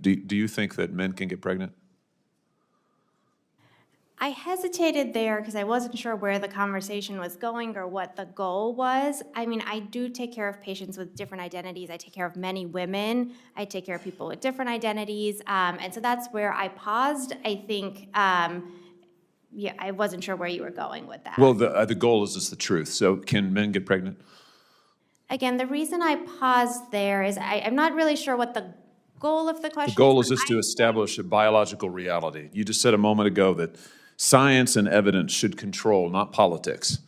Do you think that men can get pregnant? I hesitated there because I wasn't sure where the conversation was going or what the goal was. I mean, I do take care of patients with different identities. I take care of many women. I take care of people with different identities. And so that's where I paused. I think, yeah, I wasn't sure where you were going with that. Well, the goal is just the truth. So can men get pregnant? Again, the reason I paused there is I'm not really sure what the goal of the question The goal is just to establish a biological reality. You just said a moment ago that science and evidence should control, not politics.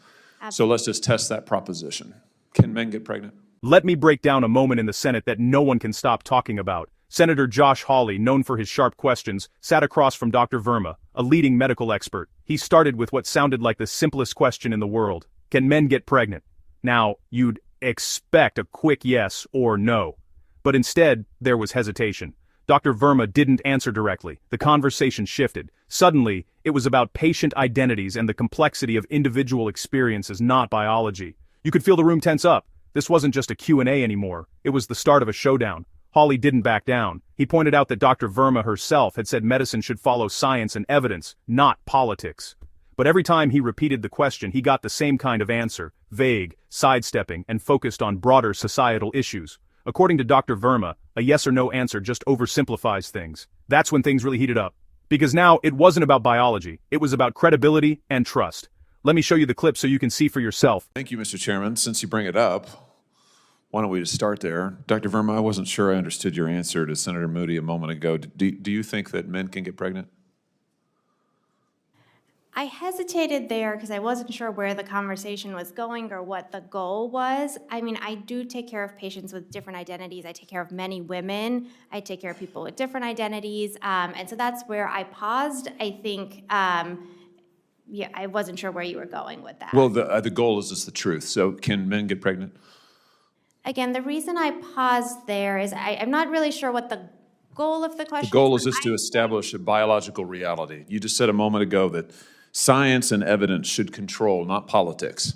So let's just test that proposition. Can men get pregnant? Let me break down a moment in the Senate that no one can stop talking about. Senator Josh Hawley, known for his sharp questions, sat across from Dr. Verma, a leading medical expert. He started with what sounded like the simplest question in the world. Can men get pregnant? Now, you'd expect a quick yes or no. But instead, there was hesitation. Dr. Verma didn't answer directly. The conversation shifted. Suddenly, it was about patient identities and the complexity of individual experiences, not biology. You could feel the room tense up. This wasn't just a Q&A anymore. It was the start of a showdown. Hawley didn't back down. He pointed out that Dr. Verma herself had said medicine should follow science and evidence, not politics. But every time he repeated the question, he got the same kind of answer, vague, sidestepping, and focused on broader societal issues. According to Dr. Verma, a yes or no answer just oversimplifies things. That's when things really heated up. Because now it wasn't about biology, it was about credibility and trust. Let me show you the clip so you can see for yourself. Thank you, Mr. Chairman. Since you bring it up, why don't we just start there? Dr. Verma, I wasn't sure I understood your answer to Senator Moody a moment ago. Do you think that men can get pregnant? I hesitated there because I wasn't sure where the conversation was going or what the goal was. I mean, I do take care of patients with different identities. I take care of many women. I take care of people with different identities. And so that's where I paused. I think, yeah, I wasn't sure where you were going with that. Well, the goal is just the truth. So can men get pregnant? Again, the reason I paused there is I'm not really sure what the goal of the question The goal is just to establish a biological reality. You just said a moment ago that science and evidence should control, not politics.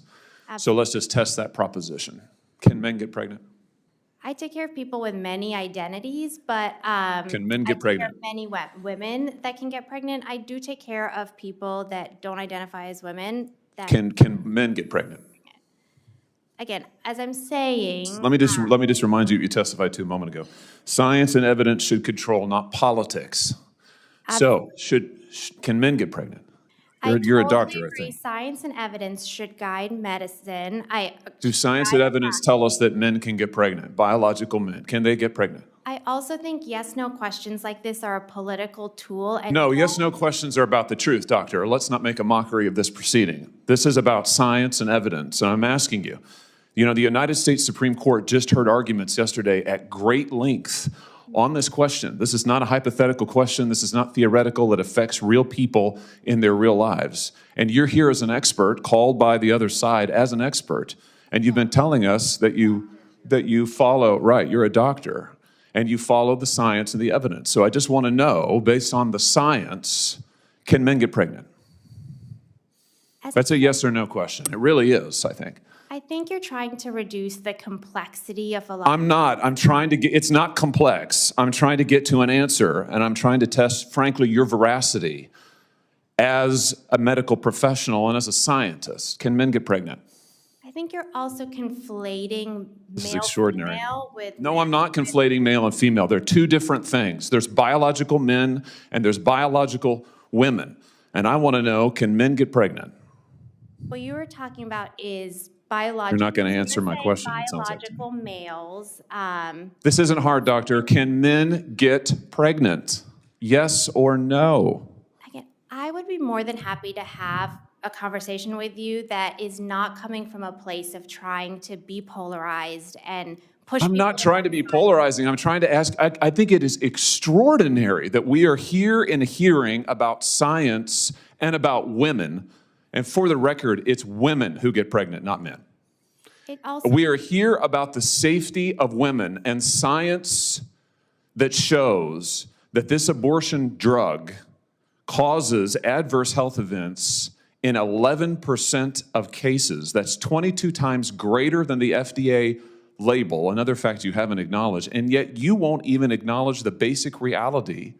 So let's just test that proposition. Can men get pregnant? I take care of people with many identities, but Can men get I take care pregnant? of many women that can get pregnant. I do take care of people that don't identify as women. That Can men get pregnant? Again, as I'm saying, Let me just remind you what you testified to a moment ago. Science and evidence should control, not politics. So can men get pregnant? You're a doctor, I agree. think. Science and evidence should guide medicine. Do science and evidence tell us that men can get pregnant? Biological men, can they get pregnant? I also think yes/no questions like this are a political tool. And No, yes/no questions are about the truth, doctor. Let's not make a mockery of this proceeding. This is about science and evidence, and I'm asking you. You know, the United States Supreme Court just heard arguments yesterday at great length on this question. This is not a hypothetical question. This is not theoretical. It affects real people in their real lives. And you're here as an expert, called by the other side as an expert. And you've been telling us that you follow, right, you're a doctor, and you follow the science and the evidence. So I just want to know, based on the science, can men get pregnant? That's a yes or no question. It really is, I think. I think you're trying to reduce the complexity of a lot. I'm not. I'm trying to get, it's not complex. I'm trying to get to an answer, and I'm trying to test, frankly, your veracity as a medical professional and as a scientist. Can men get pregnant? I think you're also conflating This is male extraordinary. female with No, I'm not conflating male and female. They're two different things. There's biological men and there's biological women. And I want to know, can men get pregnant? What you were talking about is biological. You're not going to answer my question, it sounds like. Biological males. This isn't hard, doctor. Can men get pregnant? Yes or no? Again, I would be more than happy to have a conversation with you that is not coming from a place of trying to be polarized and push. I'm not trying to be polarizing. I'm trying to ask, I think it is extraordinary that we are here in a hearing about science and about women. And for the record, it's women who get pregnant, not men. We are here about the safety of women and science that shows that this abortion drug causes adverse health events in 11% of cases. That's 22 times greater than the FDA label, another fact you haven't acknowledged, and yet you won't even acknowledge the basic reality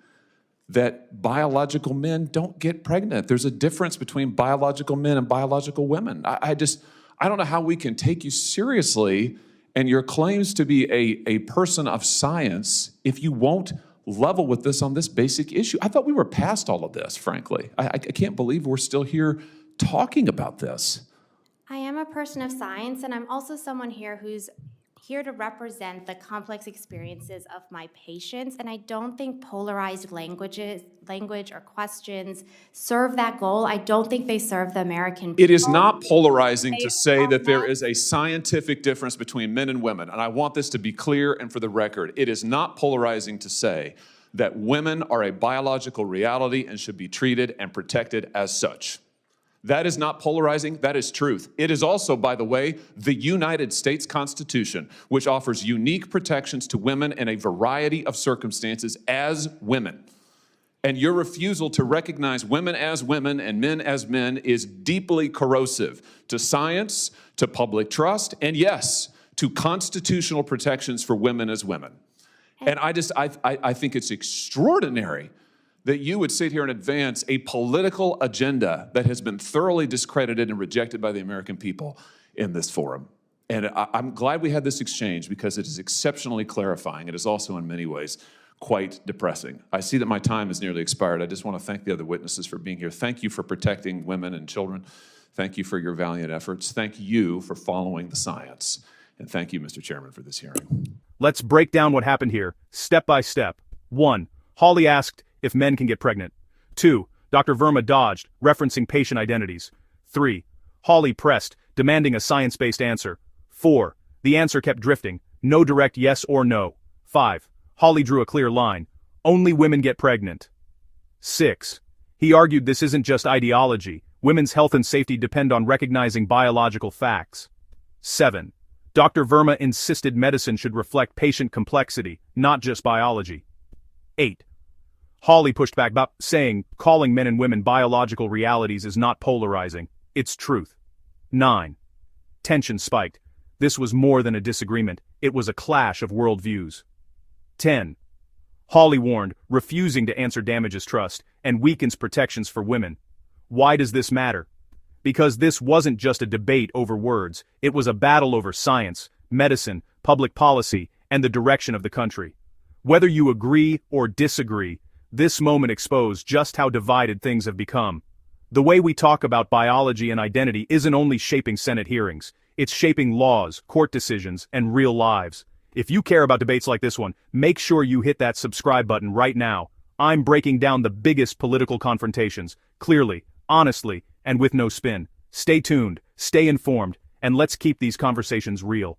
that biological men don't get pregnant. There's a difference between biological men and biological women. I don't know how we can take you seriously and your claims to be a person of science if you won't level with this on this basic issue. I thought we were past all of this, frankly. I can't believe we're still here talking about this. I am a person of science, and I'm also someone here who's here to represent the complex experiences of my patients, and I don't think polarized language or questions serve that goal. I don't think they serve the American people. It is not polarizing to say that there is a scientific difference between men and women, and I want this to be clear and for the record. It is not polarizing to say that women are a biological reality and should be treated and protected as such. That is not polarizing, that is truth. It is also, by the way, the United States Constitution, which offers unique protections to women in a variety of circumstances as women. And your refusal to recognize women as women and men as men is deeply corrosive to science, to public trust, and yes, to constitutional protections for women as women. And I think it's extraordinary that you would sit here and advance a political agenda that has been thoroughly discredited and rejected by the American people in this forum. And I'm glad we had this exchange because it is exceptionally clarifying. It is also in many ways quite depressing. I see that my time has nearly expired. I just want to thank the other witnesses for being here. Thank you for protecting women and children. Thank you for your valiant efforts. Thank you for following the science. And thank you, Mr. Chairman, for this hearing. Let's break down what happened here, step by step. 1. Hawley asked if men can get pregnant. 2. Dr. Verma dodged, referencing patient identities. 3. Hawley pressed, demanding a science-based answer. 4. The answer kept drifting, no direct yes or no. 5. Hawley drew a clear line. Only women get pregnant. 6. He argued this isn't just ideology. Women's health and safety depend on recognizing biological facts. 7. Dr. Verma insisted medicine should reflect patient complexity, not just biology. 8. Hawley pushed back, saying calling men and women biological realities is not polarizing, it's truth. 9. Tension spiked. This was more than a disagreement, it was a clash of worldviews. 10. Hawley warned, refusing to answer damages trust and weakens protections for women. Why does this matter? Because this wasn't just a debate over words, it was a battle over science, medicine, public policy, and the direction of the country. Whether you agree or disagree, this moment exposed just how divided things have become. The way we talk about biology and identity isn't only shaping Senate hearings, it's shaping laws, court decisions, and real lives. If you care about debates like this one, make sure you hit that subscribe button right now. I'm breaking down the biggest political confrontations, clearly, honestly, and with no spin. Stay tuned, stay informed, and let's keep these conversations real.